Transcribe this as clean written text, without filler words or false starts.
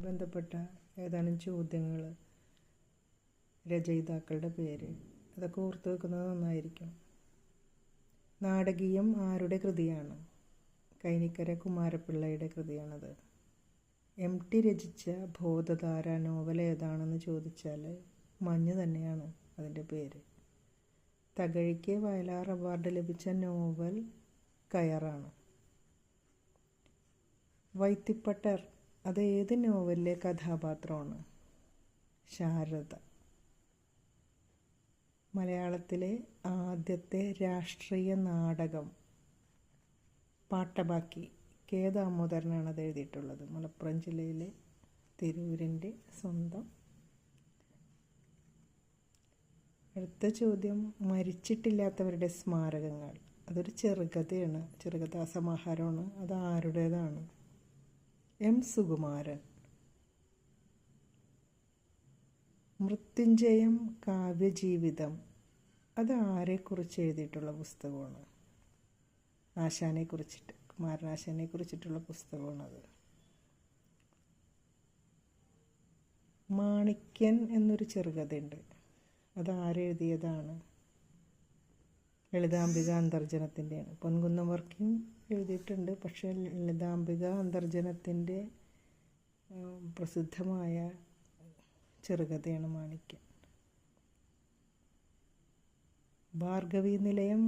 ബന്ധപ്പെട്ട ഏതാനും ചോദ്യങ്ങൾ, രചയിതാക്കളുടെ പേര്, അതൊക്കെ ഓർത്ത് വെക്കുന്നത് നന്നായിരിക്കും. നാടകീയം ആരുടെ കൃതിയാണ്? കൈനിക്കര കുമാരപിള്ളയുടെ കൃതിയാണത്. MT രചിച്ച ബോധധാര നോവൽ ഏതാണെന്ന് ചോദിച്ചാൽ മഞ്ഞ് തന്നെയാണ് അതിൻ്റെ പേര്. തകഴിക്ക് വയലാർ അവാർഡ് ലഭിച്ച നോവൽ കയറാണ്. വൈത്തിപ്പട്ടർ അത് ഏത് നോവലിലെ കഥാപാത്രമാണ്? ശാരദ. മലയാളത്തിലെ ആദ്യത്തെ രാഷ്ട്രീയ നാടകം പാട്ടബാക്കി കെ ദാമോദരനാണ് അത് എഴുതിയിട്ടുള്ളത്. മലപ്പുറം ജില്ലയിലെ തിരൂരിൻ്റെ സ്വന്തം. അടുത്ത ചോദ്യം, മരിച്ചിട്ടില്ലാത്തവരുടെ സ്മാരകങ്ങൾ. അതൊരു ചെറുകഥയാണ്, ചെറുകഥാ സമാഹാരമാണ്. അത് ആരുടേതാണ്? M. സുകുമാരൻ. മൃത്യുഞ്ജയം കാവ്യജീവിതം അത് ആരെക്കുറിച്ച് എഴുതിയിട്ടുള്ള പുസ്തകമാണ്? ആശാനെ കുറിച്ചിട്ട്, കുമാരനാശാനെ കുറിച്ചിട്ടുള്ള പുസ്തകമാണത്. മാണിക്യൻ എന്നൊരു ചെറുകഥയുണ്ട്, അത് ആരെഴുതിയതാണ്? ലളിതാംബിക അന്തർജനത്തിൻ്റെയാണ്. പൊൻകുന്നം വർക്കിയും എഴുതിയിട്ടുണ്ട്, പക്ഷേ ലളിതാംബിക അന്തർജനത്തിൻ്റെ പ്രസിദ്ധമായ ചെറുകഥയാണ് മാണിക്യൻ. ഭാർഗവീ നിലയം